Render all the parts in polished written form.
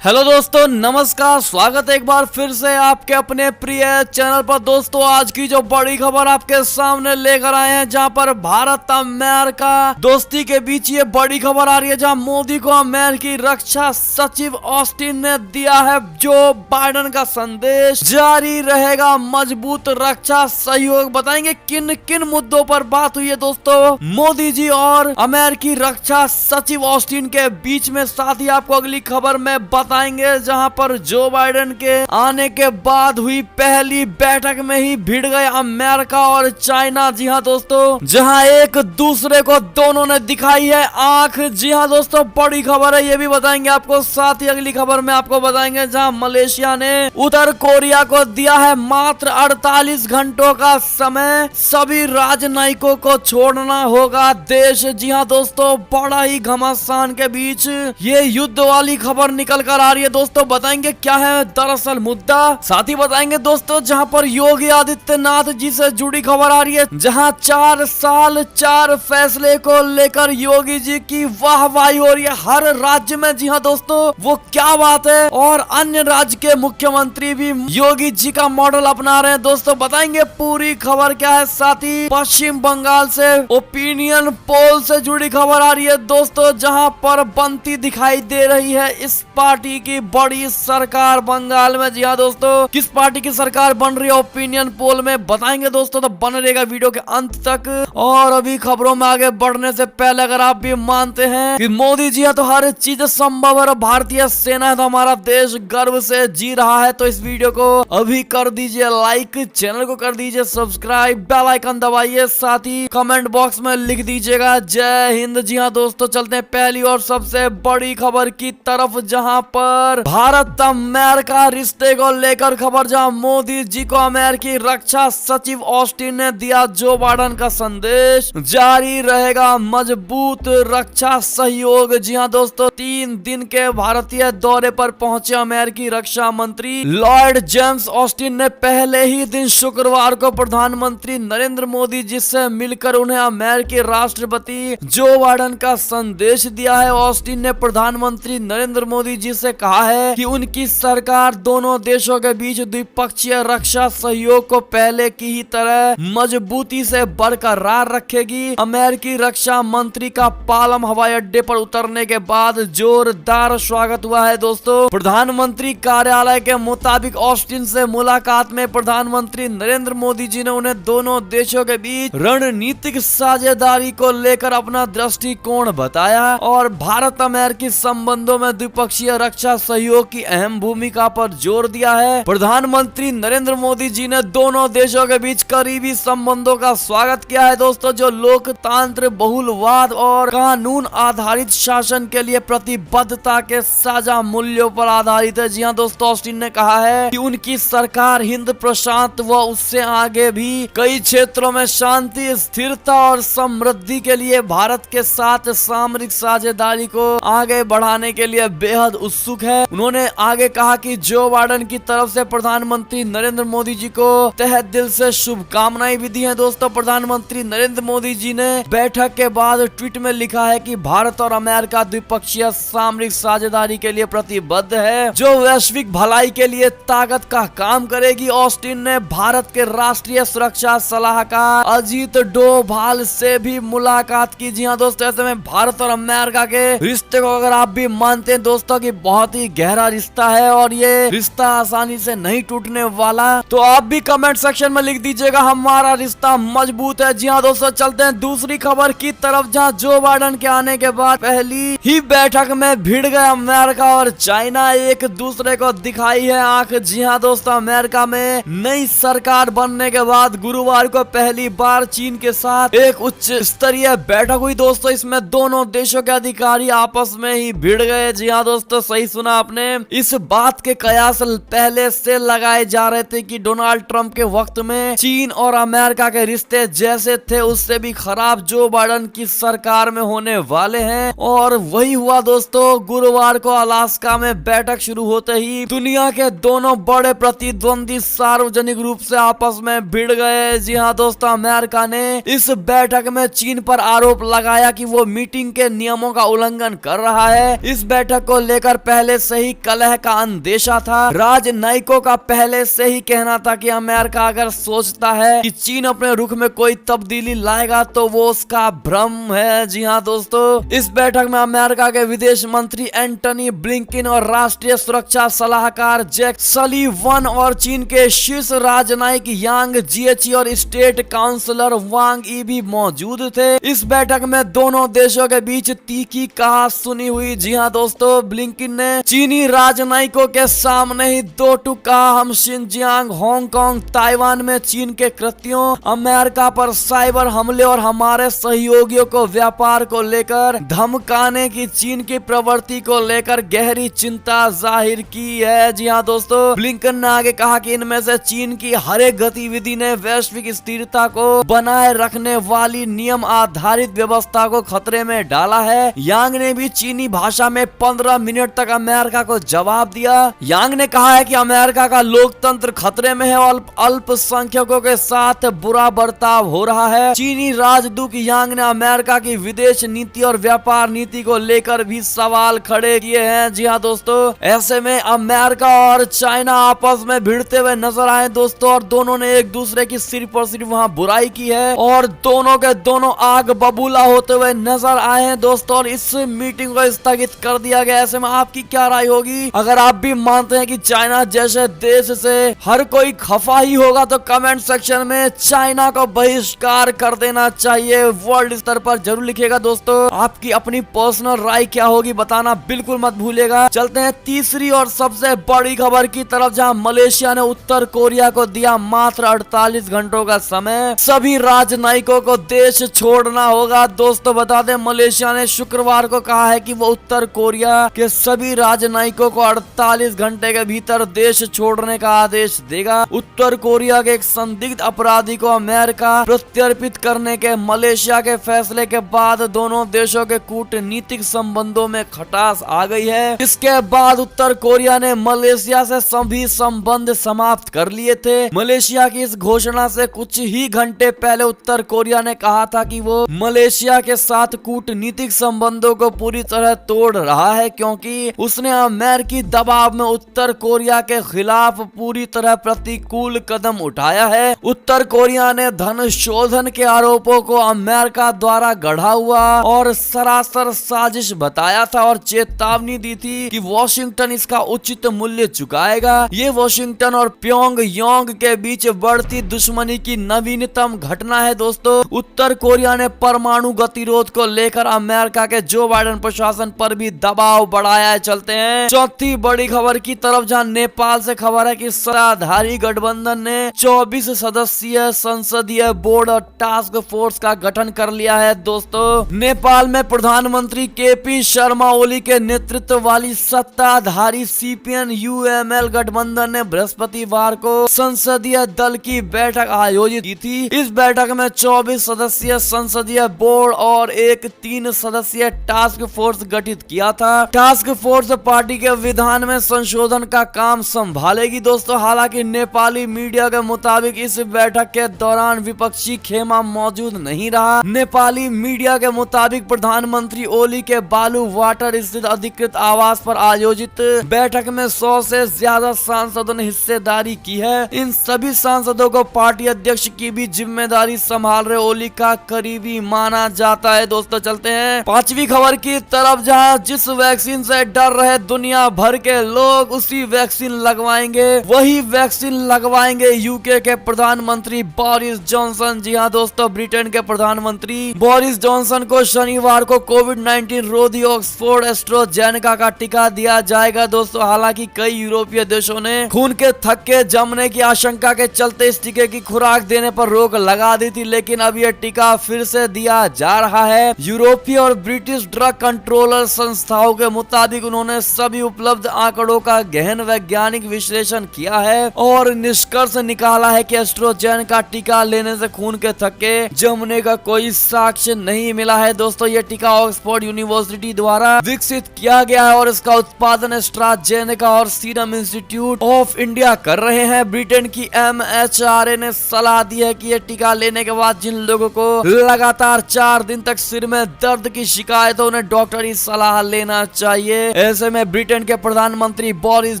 Hello दोस्तों, नमस्कार। स्वागत है एक बार फिर से आपके अपने प्रिय चैनल पर। दोस्तों, आज की जो बड़ी खबर आपके सामने लेकर आए हैं, जहां पर भारत अमेरिका दोस्ती के बीच ये बड़ी खबर आ रही है, जहां मोदी को अमेरिकी रक्षा सचिव ऑस्टिन ने दिया है जो बाइडेन का संदेश, जारी रहेगा मजबूत रक्षा सहयोग। बताएंगे किन किन मुद्दों पर बात हुई है दोस्तों मोदी जी और अमेरिकी रक्षा सचिव ऑस्टिन के बीच में। साथ ही आपको अगली खबर में बताएंगे, जहां पर जो बाइडेन के आने के बाद हुई पहली बैठक में ही भिड़ गए अमेरिका और चाइना। जी हां दोस्तों, जहां एक दूसरे को दोनों ने दिखाई है आंख। जी हां दोस्तों, बड़ी खबर है, ये भी बताएंगे आपको। साथ ही अगली खबर में आपको बताएंगे, जहां मलेशिया ने उत्तर कोरिया को दिया है मात्र 48 घंटों का समय, सभी राजनयिकों को छोड़ना होगा देश। जी हां दोस्तों, बड़ा ही घमासान के बीच ये युद्ध वाली खबर निकल कर आ रही है दोस्तों। बताएंगे क्या है दरअसल मुद्दा। साथ ही बताएंगे दोस्तों, जहां पर योगी आदित्यनाथ जी से जुड़ी खबर आ रही है, जहां 4 साल 4 फैसले को लेकर योगी जी की वाहवाही हो रही है हर राज्य में। जी हां दोस्तों, वो क्या बात है, और अन्य राज्य के मुख्यमंत्री भी योगी जी का मॉडल अपना रहे हैं दोस्तों। बताएंगे पूरी खबर क्या है। साथ ही पश्चिम बंगाल से ओपिनियन पोल से जुड़ी खबर आ रही है दोस्तों, जहां पर बनती दिखाई दे रही है इस पार्टी की बड़ी सरकार बंगाल में। जी हाँ दोस्तों, किस पार्टी की सरकार बन रही है ओपिनियन पोल में बताएंगे दोस्तों, तो बने रहेगा वीडियो के अंत तक। और अभी खबरों में आगे बढ़ने से पहले, अगर आप भी मानते हैं कि मोदी जी है तो हर चीज संभव है, भारतीय सेना है तो हमारा देश गर्व से जी रहा है, तो इस वीडियो को अभी कर दीजिए लाइक, चैनल को कर दीजिए सब्सक्राइब, बेल आइकन दबाइए, साथ ही कमेंट बॉक्स में लिख दीजिएगा जय हिंद। जी हाँ दोस्तों, चलते हैं पहली और सबसे बड़ी खबर की तरफ, जहां पर भारत अमेरिका रिश्ते को लेकर खबर, जहां मोदी जी को अमेरिकी रक्षा सचिव ऑस्टिन ने दिया जो बाइडेन का संदेश, जारी रहेगा मजबूत रक्षा सहयोग। जी हां दोस्तों, 3 दिन के भारतीय दौरे पर पहुंचे अमेरिकी रक्षा मंत्री लॉर्ड जेम्स ऑस्टिन ने पहले ही दिन शुक्रवार को प्रधानमंत्री नरेंद्र मोदी जी से मिलकर उन्हें अमेरिकी राष्ट्रपति जो बाइडेन का संदेश दिया है। ऑस्टिन ने प्रधानमंत्री नरेंद्र मोदी जी से कहा है कि उनकी सरकार दोनों देशों के बीच द्विपक्षीय रक्षा सहयोग को पहले की ही तरह मजबूती से बरकरार रखेगी। अमेरिकी रक्षा मंत्री का पालम हवाई अड्डे पर उतरने के बाद जोरदार स्वागत हुआ है दोस्तों। प्रधानमंत्री कार्यालय के मुताबिक ऑस्टिन से मुलाकात में प्रधानमंत्री नरेंद्र मोदी जी ने उन्हें दोनों देशों के बीच रणनीतिक साझेदारी को लेकर अपना दृष्टिकोण बताया और भारत अमेरिकी संबंधों में द्विपक्षीय रक्षा सहयोग की अहम भूमिका पर जोर दिया है। प्रधानमंत्री नरेंद्र मोदी जी ने दोनों देशों के बीच करीबी संबंधों का स्वागत किया है दोस्तों, जो लोकतंत्र, बहुलवाद और कानून आधारित शासन के लिए प्रतिबद्धता के साझा मूल्यों पर आधारित है। जी हाँ दोस्तों, ऑस्टिन ने कहा है कि उनकी सरकार हिंद प्रशांत व उससे आगे भी कई क्षेत्रों में शांति, स्थिरता और समृद्धि के लिए भारत के साथ सामरिक साझेदारी को आगे बढ़ाने के लिए बेहद उत्सुक है। उन्होंने आगे कहा कि जो बाइडेन की तरफ से प्रधानमंत्री नरेंद्र मोदी जी को तहे दिल से शुभकामनाएं भी दी हैं दोस्तों। प्रधानमंत्री नरेंद्र मोदी जी ने बैठक के बाद ट्वीट में लिखा है कि भारत और अमेरिका द्विपक्षीय सामरिक साझेदारी के लिए प्रतिबद्ध है, जो वैश्विक भलाई के लिए ताकत का काम करेगी। ऑस्टिन ने भारत के राष्ट्रीय सुरक्षा सलाहकार अजीत डोभाल से भी मुलाकात की। जी हाँ दोस्तों, ऐसे में भारत और अमेरिका के रिश्ते को अगर आप भी मानते हैं दोस्तों कि बहुत ही गहरा रिश्ता है और ये रिश्ता आसानी से नहीं टूटने वाला, तो आप भी कमेंट सेक्शन में लिख दीजिएगा हमारा रिश्ता मजबूत है। जी हाँ दोस्तों, चलते हैं दूसरी खबर की तरफ, जहां जो बाइडेन के आने के बाद पहली ही बैठक में भिड़ गए अमेरिका और चाइना, एक दूसरे को दिखाई है आंख। जी हाँ दोस्तों, अमेरिका में नई सरकार बनने के बाद गुरुवार को पहली बार चीन के साथ एक उच्च स्तरीय बैठक हुई दोस्तों। इसमें दोनों देशों के अधिकारी आपस में ही भिड़ गए। जी हाँ दोस्तों, सही सुना आपने। इस बात के कयास पहले से लगाए जा रहे थे कि डोनाल्ड ट्रंप के वक्त में चीन और अमेरिका के रिश्ते जैसे थे उससे भी खराब जो बाइडेन की सरकार में होने वाले हैं, और वही हुआ दोस्तों। गुरुवार को अलास्का में बैठक शुरू होते ही दुनिया के दोनों बड़े प्रतिद्वंदी सार्वजनिक रूप से आपस में भिड़ गए। जी हाँ दोस्तों, अमेरिका ने इस बैठक में चीन पर आरोप लगाया कि वो मीटिंग के नियमों का उल्लंघन कर रहा है। इस बैठक को लेकर पहले से ही कलह का अंदेशा था। राजनयिकों का पहले से ही कहना था कि अमेरिका अगर सोचता है कि चीन अपने रुख में कोई तब्दीली लाएगा तो वो उसका भ्रम है। जी हाँ दोस्तों, इस बैठक में अमेरिका के विदेश मंत्री एंटनी ब्लिंकन और राष्ट्रीय सुरक्षा सलाहकार जैक सलीवन और चीन के शीर्ष राजनयिक यांग जिएची और स्टेट काउंसलर वांग ई भी मौजूद थे। इस बैठक में दोनों देशों के बीच तीखी कहा सुनी हुई। जी हाँ दोस्तों, ब्लिंकन ने चीनी राजनयिकों के सामने ही दो टूक कहा, हम शिनजियांग, हांगकांग, ताइवान में चीन के कृत्यों, अमेरिका पर साइबर हमले और हमारे सहयोगियों को व्यापार को लेकर धमकाने की चीन की प्रवृत्ति को लेकर गहरी चिंता जाहिर की है। जी हाँ दोस्तों, ब्लिंकन ने आगे कहा कि इनमें से चीन की हर एक गतिविधि ने वैश्विक स्थिरता को बनाए रखने वाली नियम आधारित व्यवस्था को खतरे में डाला है। यांग ने भी चीनी भाषा में 15 मिनट तक अमेरिका को जवाब दिया। यांग ने कहा है कि अमेरिका का लोकतंत्र खतरे में है और अल्पसंख्यकों के साथ बुरा बर्ताव हो रहा है। चीनी राजदूत यांग ने अमेरिका की विदेश नीति और व्यापार नीति को लेकर भी सवाल खड़े किए हैं। जी हाँ दोस्तों, ऐसे में अमेरिका और चाइना आपस में भिड़ते हुए नजर आए दोस्तों, और दोनों ने एक दूसरे की सिर्फ और सिर्फ वहाँ बुराई की है और दोनों के दोनों आग बबूला होते हुए नजर आए हैं दोस्तों, और इस मीटिंग को स्थगित कर दिया गया। ऐसे में आपकी क्या राय होगी? अगर आप भी मानते हैं कि चाइना जैसे देश से हर कोई खफा ही होगा तो कमेंट सेक्शन में चाइना को बहिष्कार कर देना चाहिए वर्ल्ड स्तर पर जरूर लिखिएगा दोस्तों। आपकी अपनी पर्सनल राय क्या होगी बताना बिल्कुल मत भूलिएगा। चलते हैं तीसरी और सबसे बड़ी खबर की तरफ, जहां मलेशिया ने उत्तर कोरिया को दिया मात्र 48 घंटों का समय। सभी राजनयिकों को देश छोड़ना होगा। दोस्तों बता दें, मलेशिया ने शुक्रवार को कहा है कि वो उत्तर कोरिया के सभी राजनयिकों को 48 घंटे के भीतर देश छोड़ने का आदेश देगा। उत्तर कोरिया के एक संदिग्ध अपराधी को अमेरिका प्रत्यर्पित करने के मलेशिया के फैसले के बाद दोनों देशों के कूटनीतिक संबंधों में खटास आ गई है। इसके बाद उत्तर कोरिया ने मलेशिया से सभी संबंध समाप्त कर लिए थे। मलेशिया की इस घोषणा से कुछ ही घंटे पहले उत्तर कोरिया ने कहा था कि वो मलेशिया के साथ कूटनीतिक संबंधों को पूरी तरह तोड़ रहा है, क्योंकि उसने अमेरिकी दबाव में उत्तर कोरिया के खिलाफ पूरी तरह प्रतिकूल कदम उठाया है। उत्तर कोरिया ने धन शोधन के आरोपों को अमेरिका द्वारा गढ़ा हुआ और सरासर साजिश बताया था और चेतावनी दी थी कि वॉशिंगटन इसका उचित मूल्य चुकाएगा। ये वॉशिंगटन और प्योंगयांग के बीच बढ़ती दुश्मनी की नवीनतम घटना है दोस्तों। उत्तर कोरिया ने परमाणु गतिरोध को लेकर अमेरिका के जो बाइडेन प्रशासन पर भी दबाव बढ़ाया है। चलते हैं चौथी बड़ी खबर की तरफ, जहां नेपाल से खबर है कि सत्ताधारी गठबंधन ने 24 सदस्यीय संसदीय बोर्ड और टास्क फोर्स का गठन कर लिया है दोस्तों। नेपाल में प्रधानमंत्री केपी शर्मा ओली के नेतृत्व वाली सत्ताधारी सीपीएन यूएमएल गठबंधन ने बृहस्पतिवार को संसदीय दल की बैठक आयोजित की थी। इस बैठक में 24 सदस्यीय संसदीय बोर्ड और एक 3 सदस्यीय टास्क फोर्स गठित किया था। टास्क फोर्स पार्टी के विधान में संशोधन का काम संभालेगी दोस्तों। हालांकि नेपाली मीडिया के मुताबिक इस बैठक के दौरान विपक्षी खेमा मौजूद नहीं रहा। नेपाली मीडिया के मुताबिक प्रधानमंत्री ओली के बालू वाटर स्थित अधिकृत आवास पर आयोजित बैठक में 100 से ज्यादा सांसदों ने हिस्सेदारी की है। इन सभी सांसदों को पार्टी अध्यक्ष की भी जिम्मेदारी संभाल रहे ओली का करीबी माना जाता है दोस्तों। चलते हैं पांचवी खबर की तरफ, जहां जिस वैक्सीन से डर रहे दुनिया भर के लोग उसी वैक्सीन लगवाएंगे, वही वैक्सीन लगवाएंगे यूके के प्रधानमंत्री बोरिस जॉनसन। जी हाँ दोस्तों, ब्रिटेन के प्रधानमंत्री बोरिस जॉनसन को शनिवार को कोविड-19 रोधी ऑक्सफोर्ड एस्ट्राजेनेका का टीका दिया जाएगा दोस्तों। हालांकि कई यूरोपीय देशों ने खून के थक्के जमने की आशंका के चलते इस टीके की खुराक देने पर रोक लगा दी थी, लेकिन अब यह टीका फिर से दिया जा रहा है। यूरोपीय और ब्रिटिश ड्रग कंट्रोलर संस्थाओं के मुताबिक उन्होंने सभी उपलब्ध आंकड़ों का गहन वैज्ञानिक विश्लेषण किया है और निष्कर्ष निकाला है कि एस्ट्राजेनेका टीका लेने से खून के थक्के जमने का कोई साक्ष्य नहीं मिला है दोस्तों। यह टीका ऑक्सफोर्ड यूनिवर्सिटी द्वारा विकसित किया गया है और इसका उत्पादन एस्ट्राजेनेका और सीरम इंस्टीट्यूट ऑफ इंडिया कर रहे हैं। ब्रिटेन की MHRA ने सलाह दी है कि यह टीका लेने के बाद जिन लोगों को लगातार 4 दिन तक सिर में दर्द की शिकायत हो, उन्हें डॉक्टरी सलाह लेना चाहिए। ऐसे में ब्रिटेन के प्रधानमंत्री बोरिस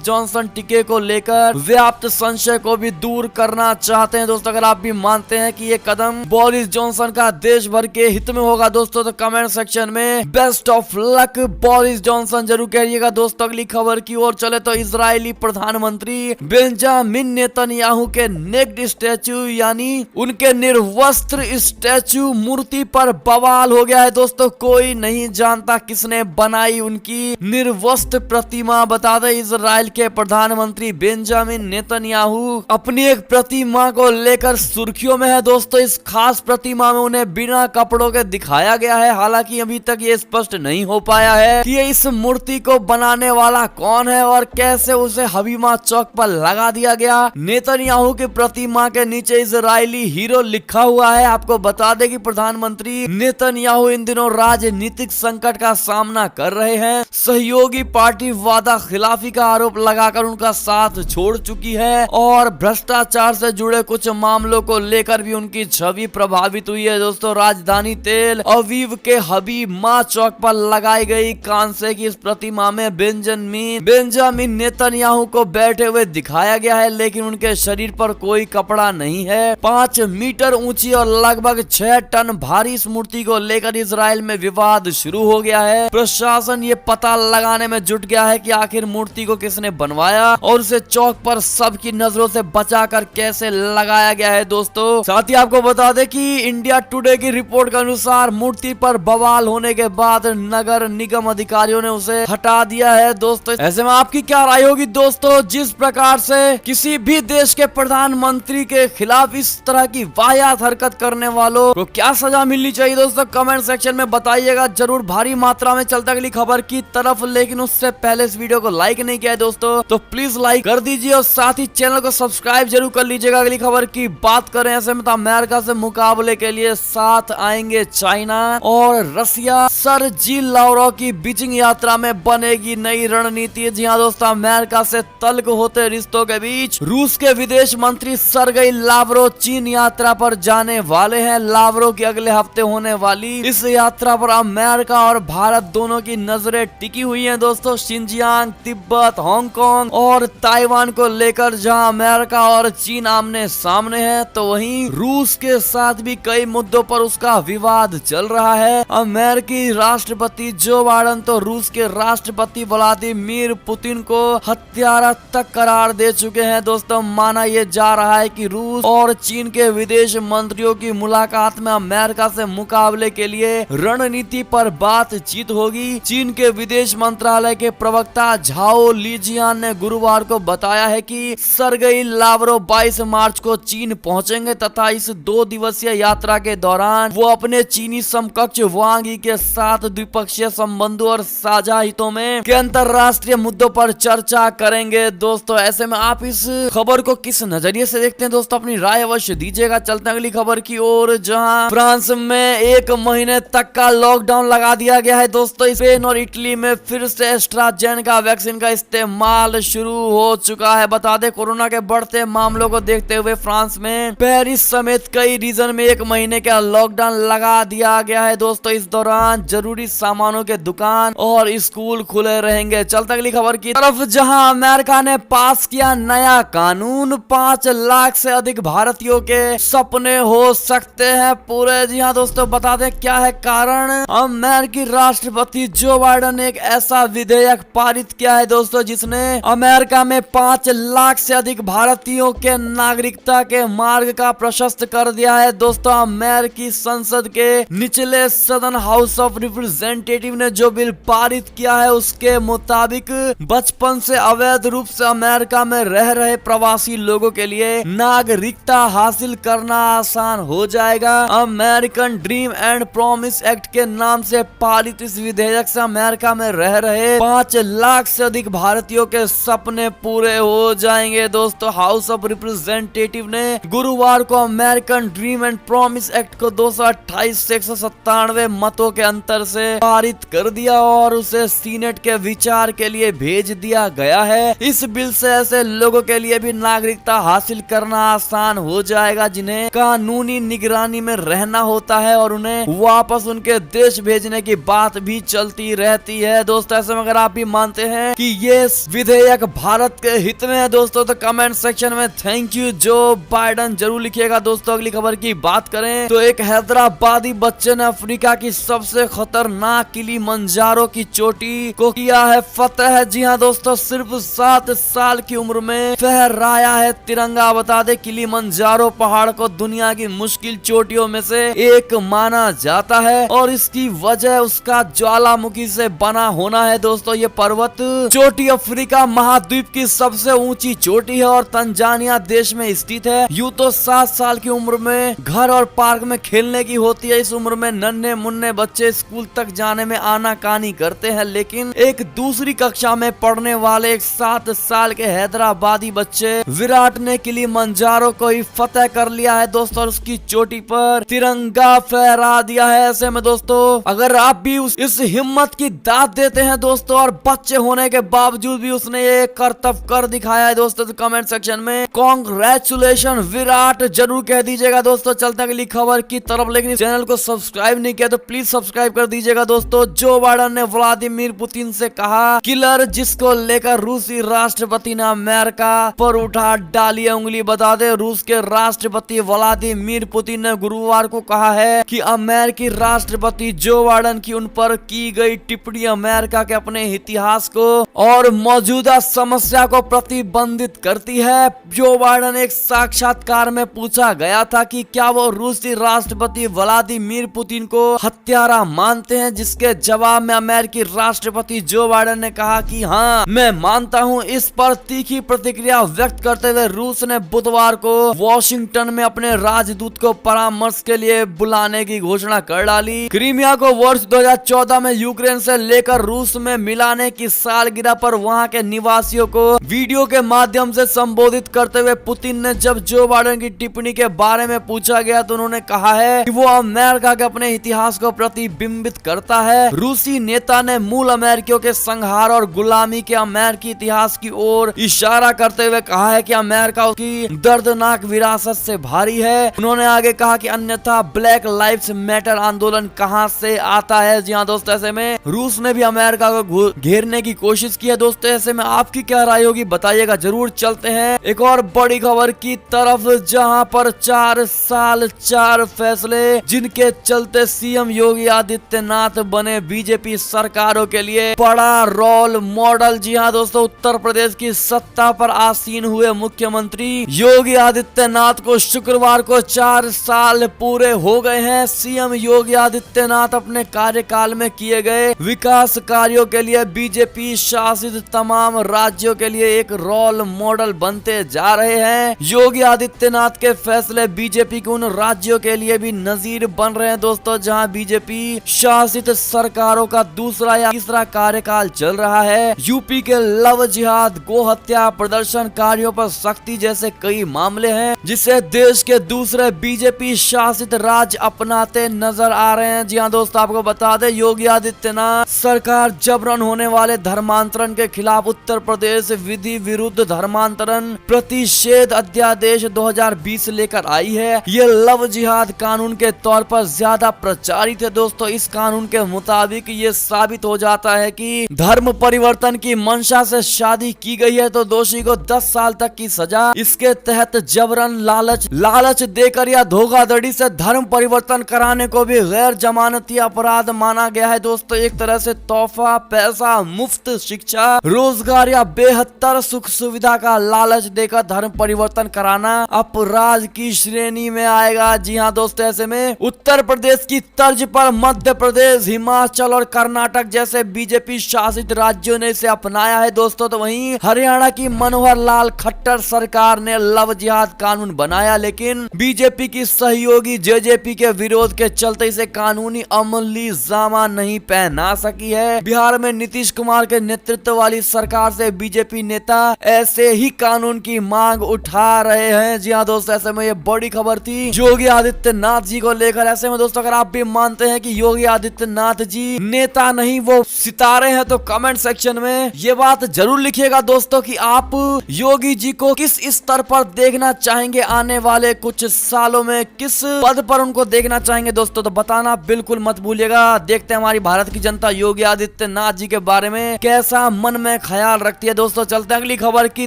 जॉनसन टीके को लेकर व्याप्त संशय को भी दूर करना चाहते हैं। दोस्तों अगर आप भी मानते हैं कि ये कदम बोरिस जॉनसन का देश भर के हित में होगा दोस्तों, तो कमेंट सेक्शन में best of luck Boris Johnson जरूर कहिएगा। दोस्तों अगली खबर की ओर चले तो इजरायली प्रधानमंत्री बेंजामिन नेतन्याहू के नेक्ड स्टैचू यानी उनके निर्वस्त्र स्टैचू मूर्ति पर बवाल हो गया है। दोस्तों कोई नहीं जानता किसने बनाई उनकी निर्वस्त्र प्रतिमा। बता दें इजराइल के प्रधानमंत्री बेंजामिन नेतन्याहू अपनी एक प्रतिमा को लेकर सुर्खियों में है। दोस्तों इस खास प्रतिमा में उन्हें बिना कपड़ों के दिखाया गया है। हालांकि अभी तक ये स्पष्ट नहीं हो पाया है कि इस मूर्ति को बनाने वाला कौन है और कैसे उसे हबीमा चौक पर लगा दिया गया। नेतन्याहू की प्रतिमा के नीचे इजरायली हीरो लिखा हुआ है। आपको बता दें कि प्रधानमंत्री नेतन्याहू इन दिनों राजनीतिक संकट का सामना कर रहे हैं। सहयोगी पार्टी वादा खिलाफी का आरोप लगाकर उनका साथ छोड़ चुकी है और भ्रष्टाचार से जुड़े कुछ मामलों को लेकर भी उनकी छवि प्रभावित हुई है। दोस्तों राजधानी तेल अवीव के हबीमा चौक पर लगाई गई कांसे की इस प्रतिमा में बेंजामिन नेतन्याहू को बैठे हुए दिखाया गया है, लेकिन उनके शरीर पर कोई कपड़ा नहीं है। 5 मीटर ऊंची और लगभग 6 टन भारी इस मूर्ति को लेकर इजराइल में विवाद शुरू हो गया है। प्रशासन ये पता लगाने में जुट गया है कि आखिर मूर्ति को किसने बनवाया और उसे चौक पर सबकी नजरों से बचाकर कैसे लगाया गया है। दोस्तों साथ ही आपको बता दें कि इंडिया टुडे की रिपोर्ट के अनुसार मूर्ति पर बवाल होने के बाद नगर निगम अधिकारियों ने उसे हटा दिया है। दोस्तों ऐसे में आपकी क्या राय होगी? दोस्तों जिस प्रकार से किसी भी देश के प्रधानमंत्री के खिलाफ इस तरह की वाहियात हरकत करने वालों को क्या सजा मिलनी चाहिए? दोस्तों कमेंट सेक्शन में बताइएगा जरूर। भारी मात्रा में चलता अगली खबर की तरफ, लेकिन उससे पहले इस वीडियो को लाइक नहीं किया है दोस्तों तो प्लीज लाइक कर दीजिए और साथ ही चैनल को सब्सक्राइब जरूर कर लीजिएगा। अगली खबर की बात करें ऐसे में तो अमेरिका से मुकाबले के लिए साथ आएंगे चाइना और रसिया। सर्जी लावरोव की बीजिंग यात्रा में बनेगी नई रणनीति। जी हाँ दोस्तों अमेरिका से तल्ख होते रिश्तों के बीच रूस के विदेश मंत्री सर्गेई लावरोव चीन यात्रा पर जाने वाले हैं। लावरोव की अगले हफ्ते होने वाली इस यात्रा पर अमेरिका और भारत दोनों की नजरें टिकी हुई हैं। दोस्तों शिनजियांग, तिब्बत, हांगकांग और ताइवान को लेकर जहां अमेरिका और चीन आमने सामने है, तो वहीं रूस के साथ भी कई मुद्दों पर उसका विवाद चल रहा है। अमेरिकी राष्ट्रपति जो बाइडेन तो रूस के राष्ट्रपति व्लादिमीर पुतिन को हत्यारा तक करार दे चुके हैं। दोस्तों माना यह जा रहा है कि रूस और चीन के विदेश मंत्रियों की मुलाकात में अमेरिका से मुकाबले के लिए रणनीति पर बातचीत होगी। चीन के विदेश मंत्रालय के प्रवक्ता झाओ लीजियान ने गुरुवार को बताया है कि सर्गेई लावरोव 22 मार्च को चीन पहुंचेंगे तथा इस 2 दिवसीय यात्रा के दौरान वो अपने चीनी समकक्ष वांग यी के साथ द्विपक्षीय संबंधों और साझा हितों में के अंतरराष्ट्रीय मुद्दों पर चर्चा करेंगे। दोस्तों ऐसे में आप इस खबर को किस नजरिए से देखते हैं? दोस्तों अपनी राय अवश्य दीजिएगा। चलते हैं अगली खबर की ओर, जहां फ्रांस में 1 महीने तक का लॉकडाउन लगा दिया गया है। दोस्तों स्पेन और इटली में फिर से एस्ट्राजेनेका वैक्सीन का इस्तेमाल शुरू हो चुका है। बता दें कोरोना के बढ़ते मामलों को देखते हुए फ्रांस में पेरिस समेत कई रीजन में 1 महीने का लॉकडाउन लगा दिया गया है। दोस्तों इस दौरान जरूरी सामानों के दुकान और स्कूल खुले रहेंगे। चलते अगली खबर की तरफ, जहां अमेरिका ने पास किया नया कानून। 5 लाख से अधिक भारतीयों के सपने हो सकते हैं पूरे। जी हाँ दोस्तों बता दें क्या है कारण। अमेरिकी राष्ट्रपति जो बाइडेन ने एक ऐसा विधेयक पारित किया है दोस्तों जिसने अमेरिका में 5 लाख से अधिक भारतीयों के नागरिकता के मार्ग का प्रशस्त कर दिया है। दोस्तों अमेरिकी संसद के निचले सदन हाउस ऑफ रिप्रेजेंटेटिव ने जो बिल पारित किया है उसके मुताबिक बचपन से अवैध रूप से अमेरिका में रह रहे प्रवासी लोगों के लिए नागरिकता हासिल करना आसान हो जाएगा। American dream and promise act के नाम से पारित इस विधेयक से अमेरिका में रह रहे 5 लाख से अधिक भारतीयों के सपने पूरे हो जाएंगे। दोस्तों हाउस ऑफ रिप्रेजेंटेटिव ने गुरुवार को American dream and promise act को 228 से 197 मतों के अंतर से पारित कर दिया और उसे सीनेट के विचार के लिए भेज दिया गया है। इस बिल से ऐसे लोगों के लिए भी नागरिकता हासिल करना आसान हो जाएगा जिन्हें कानूनी निगरानी में रहना होता है और उन्हें वापस उनके देश भेजने की बात भी चलती रहती है। दोस्तों दोस्तों ऐसे में अगर आप भी मानते हैं कि ये विधेयक भारत के हित में है दोस्तों, तो कमेंट सेक्शन में थैंक यू जो बाइडन जरूर लिखिएगा। दोस्तों अगली खबर की बात करें तो एक हैदराबादी बच्चे ने अफ्रीका की सबसे खतरनाक किलिमंजारो की चोटी को किया है फतेह। जी हाँ दोस्तों, सिर्फ 7 साल की उम्र में फहराया है तिरंगा। बता दे किलिमंजारो पहाड़ को दुनिया की मुश्किल चोटियों में से एक माना जाता है और इसकी वजह उसका ज्वालामुखी से बना होना है। दोस्तों ये पर्वत चोटी अफ्रीका महाद्वीप की सबसे ऊंची चोटी है और तंजानिया देश में स्थित है। यूं तो 7 साल की उम्र में घर और पार्क में खेलने की होती है। इस उम्र में नन्हे मुन्ने बच्चे स्कूल तक जाने में आनाकानी करते हैं, लेकिन एक दूसरी कक्षा में पढ़ने वाले एक 7 साल के हैदराबादी बच्चे विराट ने किलिमंजारो को ही फतेह कर लिया है दोस्तों और उसकी चोटी पर तिरंगा फहरा दिया है। ऐसे में दोस्तों अगर आप भी इस हिम्मत की दाद देते हैं दोस्तों और बच्चे होने के बावजूद भी उसने ये करतब कर दिखाया है दोस्तों, तो कमेंट सेक्शन में कांग्रेचुलेशन विराट जरूर कह दीजिएगा। दोस्तों चलते हैं अगली खबर की तरफ, लेकिन इस चैनल को सब्सक्राइब नहीं किया तो प्लीज सब्सक्राइब कर दीजिएगा। दोस्तों जो बाइडन ने व्लादिमीर पुतिन से कहा किलर, जिसको लेकर रूसी राष्ट्रपति ने अमेरिका पर उठा डाली है उंगली। बता दे रूस के राष्ट्रपति व्लादिमीर पुतिन ने गुरुवार को कहा है कि अमेरिकी राष्ट्रपति जो बाइडन की उन पर की गई टिप्पणी अमेरिका के अपने इतिहास को और मौजूदा समस्या को प्रतिबंधित करती है। जो बाइडन एक साक्षात्कार में पूछा गया था कि क्या वो रूसी राष्ट्रपति व्लादिमीर पुतिन को हत्यारा मानते हैं, जिसके जवाब में अमेरिकी राष्ट्रपति जो बाइडन ने कहा कि हाँ मैं मानता हूँ। इस पर तीखी प्रतिक्रिया व्यक्त करते हुए रूस ने बुधवार को वॉशिंगटन में अपने राजदूत को परामर्श के लिए बुलाने की घोषणा कर डाली। क्रीमिया को वर्ष 2014 में यूक्रेन से लेकर रूस में मिलाने की सालगिरह पर वहां के निवासियों को वीडियो के माध्यम से संबोधित करते हुए पुतिन ने जब जो बाइडन की टिप्पणी के बारे में पूछा गया तो उन्होंने कहा है कि वो अमेरिका के अपने इतिहास को प्रतिबिंबित करता है। रूसी नेता ने मूल अमेरिकियों के संहार और गुलामी के अमेरिकी इतिहास की ओर इशारा करते हुए कहा है कि अमेरिका उसकी दर्दनाक विरासत से भारी है। उन्होंने आगे कहा कि अन्यथा ब्लैक लाइव्स मैटर आंदोलन कहां से आता है। जी हाँ दोस्तों, ऐसे में रूस ने भी अमेरिका को घेरने की कोशिश की है। दोस्तों ऐसे में आपकी क्या राय होगी बताइएगा जरूर। चलते हैं एक और बड़ी खबर की तरफ, जहां पर 4 साल 4 फैसले जिनके चलते सीएम योगी आदित्यनाथ बने बीजेपी सरकारों के लिए बड़ा रोल मॉडल। जी हाँ दोस्तों, उत्तर प्रदेश की सत्ता पर आसीन हुए मुख्यमंत्री योगी आदित्यनाथ को शुक्रवार को 4 साल पूरे हो गए हैं। सीएम योगी आदित्यनाथ अपने कार्यकाल में किए गए विकास कार्यों के लिए बीजेपी शासित तमाम राज्यों के लिए एक रोल मॉडल बनते जा रहे हैं। योगी आदित्यनाथ के फैसले बीजेपी के उन राज्यों के लिए भी नजीर बन रहे हैं दोस्तों जहां बीजेपी शासित सरकारों का दूसरा या तीसरा कार्यकाल चल रहा है। यूपी के लव जिहाद, गो हत्या, प्रदर्शनकारियों पर सख्ती जैसे कई मामले हैं जिसे देश के दूसरे बीजेपी शासित राज्य अपनाते नजर आ रहे हैं। जी हाँ दोस्तों, आपको बता दें योगी आदित्यनाथ सरकार जबरन होने वाले धर्मांतरण के खिलाफ उत्तर प्रदेश विधि विरुद्ध धर्मांतरण प्रतिषेध अध्यादेश 2020 लेकर आई है। ये लव जिहाद कानून के तौर पर ज्यादा प्रचारित है दोस्तों। इस कानून के मुताबिक ये साबित हो जाता है कि धर्म परिवर्तन की मंशा से शादी की गई है तो दोषी को 10 साल तक की सजा। इसके तहत जबरन लालच देकर या धोखाधड़ी से धर्म परिवर्तन कराने को भी गैर जमानती अपराध माना गया है दोस्तों। एक तरह से तोहफा, पैसा, मुफ्त शिक्षा, रोजगार या बेहतर सुख सुविधा का लालच देकर धर्म परिवर्तन कराना अपराध की श्रेणी में आएगा। जी हाँ दोस्तों, ऐसे में उत्तर प्रदेश की तर्ज पर मध्य प्रदेश, हिमाचल और कर्नाटक जैसे बीजेपी शासित राज्यों ने इसे अपनाया है दोस्तों। तो वहीं हरियाणा की मनोहर लाल खट्टर सरकार ने लव जिहाद कानून बनाया, लेकिन बीजेपी की सहयोगी जेजेपी के विरोध के चलते इसे कानूनी अमली जामा नहीं पहना सकी है। बिहार में नीतीश कुमार के नेतृत्व वाली सरकार से बीजेपी नेता ऐसे ही कानून की मांग उठा रहे हैं। जी हाँ दोस्तों, ऐसे में ये बड़ी खबर थी योगी आदित्यनाथ जी को लेकर। ऐसे में दोस्तों अगर आप भी मानते हैं कि योगी आदित्यनाथ जी नेता नहीं वो सितारे हैं तो कमेंट सेक्शन में ये बात जरूर लिखिएगा दोस्तों कि आप योगी जी को किस स्तर पर देखना चाहेंगे आने वाले कुछ सालों में, किस पद पर उनको देखना चाहेंगे दोस्तों, तो बताना बिल्कुल मत भूलिएगा। देखते हैं हमारी भारत की जनता योगी आदित्य आदित्यनाथ जी के बारे में कैसा मन में ख्याल रखती है। दोस्तों चलते हैं अगली खबर की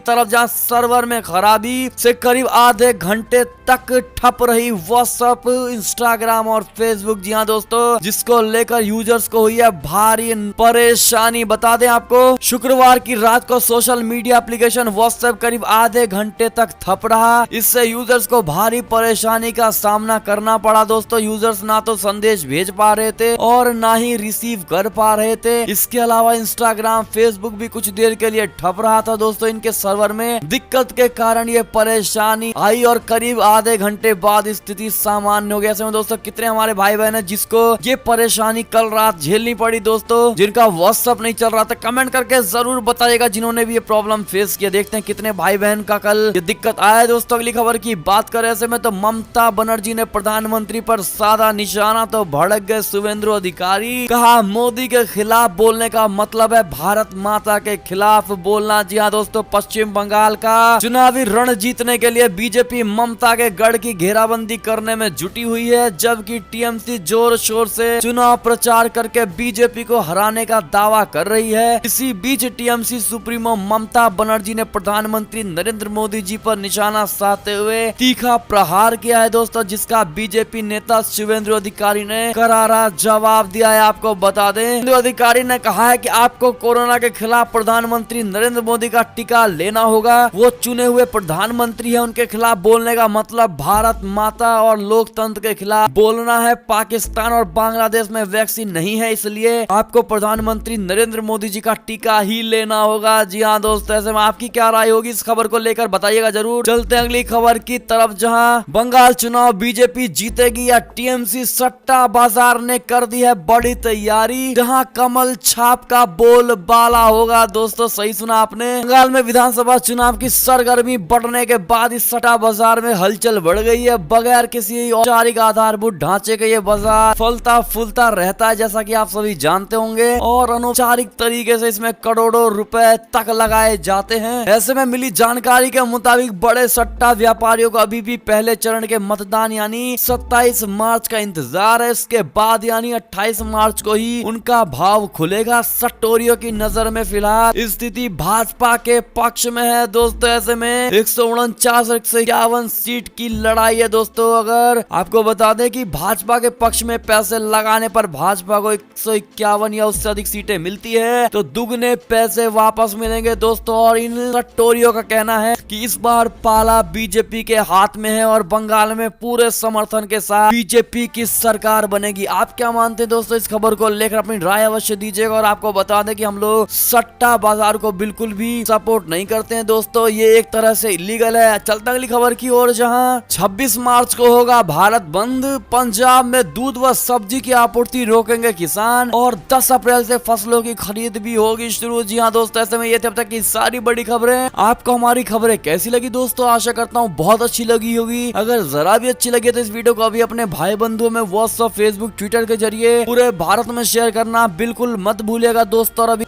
तरफ, जहां सर्वर में खराबी से करीब आधे घंटे तक ठप रही व्हाट्सएप, इंस्टाग्राम और फेसबुक। जी हाँ दोस्तों, जिसको लेकर यूजर्स को हुई है भारी परेशानी। बता दें आपको, शुक्रवार की रात को सोशल मीडिया एप्लीकेशन व्हाट्सएप करीब आधे घंटे तक ठप रहा। इससे यूजर्स को भारी परेशानी का सामना करना पड़ा। दोस्तों यूजर्स ना तो संदेश भेज पा रहे थे और ना ही रिसीव कर पा रहे थे। इसके अलावा इंस्टाग्राम, फेसबुक भी कुछ देर के लिए ठप रहा था। दोस्तों इनके सर्वर में दिक्कत के कारण ये परेशानी आई और करीब आधे घंटे बाद स्थिति सामान्य हो गया। ऐसे में दोस्तों कितने हमारे भाई बहन है जिसको ये परेशानी कल रात झेलनी पड़ी। दोस्तों जिनका व्हाट्सएप नहीं चल रहा था, कमेंट करके जरूर बताइएगा जिन्होंने भी ये प्रॉब्लम फेस किया। देखते हैं कितने भाई बहन का कल ये दिक्कत आया। दोस्तों अगली खबर की बात करें ऐसे में तो ममता बनर्जी ने प्रधानमंत्री पर साधा निशाना तो भड़क गए शुवेंदु अधिकारी। कहा मोदी के खिलाफ बोलने का मतलब है भारत माता के खिलाफ बोलना। जी हाँ दोस्तों, पश्चिम बंगाल का चुनावी रण जीतने के लिए बीजेपी ममता के गढ़ की घेराबंदी करने में जुटी हुई है, जबकि टीएमसी जोर शोर से चुनाव प्रचार करके बीजेपी को हराने का दावा कर रही है। इसी बीच टीएमसी सुप्रीमो ममता बनर्जी ने प्रधानमंत्री नरेंद्र मोदी जी पर निशाना साधते हुए तीखा प्रहार किया है। दोस्तों जिसका बीजेपी नेता शुवेंदु अधिकारी ने करारा जवाब दिया है। आपको बता दें, शुवेंदु अधिकारी ने कहा है कि आपको कोरोना के खिलाफ प्रधानमंत्री नरेंद्र मोदी का टीका लेना होगा। वो चुने हुए प्रधानमंत्री है, उनके खिलाफ बोलने का मतलब भारत माता और लोकतंत्र के खिलाफ बोलना है। पाकिस्तान और बांग्लादेश में वैक्सीन नहीं है, इसलिए आपको प्रधानमंत्री नरेंद्र मोदी जी का टीका ही लेना होगा। जी हाँ दोस्तों, ऐसे में आपकी क्या राय होगी इस खबर को लेकर बताइएगा जरूर। चलते हैं अगली खबर की तरफ, जहां बंगाल चुनाव बीजेपी जीतेगी या टीएमसी सट्टा बाजार ने कर दी है बड़ी तैयारी, जहां कमल छाप का बोलबाला होगा। दोस्तों सही सुना आपने, बंगाल में विधानसभा चुनाव की सरगर्मी बढ़ने के बाद इस सट्टा बाजार में हलचल बढ़ गई है। बगैर किसी औपचारिक आधारभूत ढांचे के ये बाजार फलता फूलता रहता है, जैसा कि आप सभी जानते होंगे, और अनौपचारिक तरीके से इसमें करोड़ों रुपए तक लगाए जाते हैं। ऐसे में मिली जानकारी के मुताबिक बड़े सट्टा व्यापारियों को अभी भी पहले चरण के मतदान यानी 27 मार्च का इंतजार है। इसके बाद यानी 28 मार्च को ही उनका भाव खुलेगा। सट्टोरियों की नजर में फिलहाल स्थिति भाजपा के पक्ष में है। दोस्तों ऐसे में 149 और 151 सीट की लड़ाई है। दोस्तों अगर आपको बता दें कि भाजपा के पक्ष में पैसे लगाने पर भाजपा को 151 या उससे अधिक सीटें मिलती है तो दुगने पैसे वापस मिलेंगे। दोस्तों और इन सट्टोरियों का कहना है कि इस बार पाला बीजेपी के हाथ में है और बंगाल में पूरे समर्थन के साथ बीजेपी की सरकार बनेगी। आप क्या मानते हैं दोस्तों? इस खबर को लेकर अपनी राय अवश्य दीजिएगा और आपको बता दें कि हम लोग सट्टा बाजार को बिल्कुल भी सपोर्ट नहीं करते हैं। दोस्तों ये एक तरह से इलीगल है। चलते अगली खबर की ओर, जहां 26 मार्च को होगा भारत बंद, पंजाब में दूध व सब्जी की आपूर्ति रोकेंगे किसान और 10 अप्रैल से फसलों की खरीद भी होगी शुरू। जी हाँ दोस्तों, ऐसे में ये थे अब तक की सारी बड़ी खबरें। आपको हमारी खबरें कैसी लगी दोस्तों? आशा करता हूँ बहुत अच्छी लगी होगी। अगर जरा भी अच्छी लगी तो इस वीडियो को अभी अपने भाई बंधुओं में व्हाट्सएप, फेसबुक, ट्विटर के जरिए पूरे भारत में शेयर करना बिल्कुल मत भूलिएगा दोस्तों। और अभी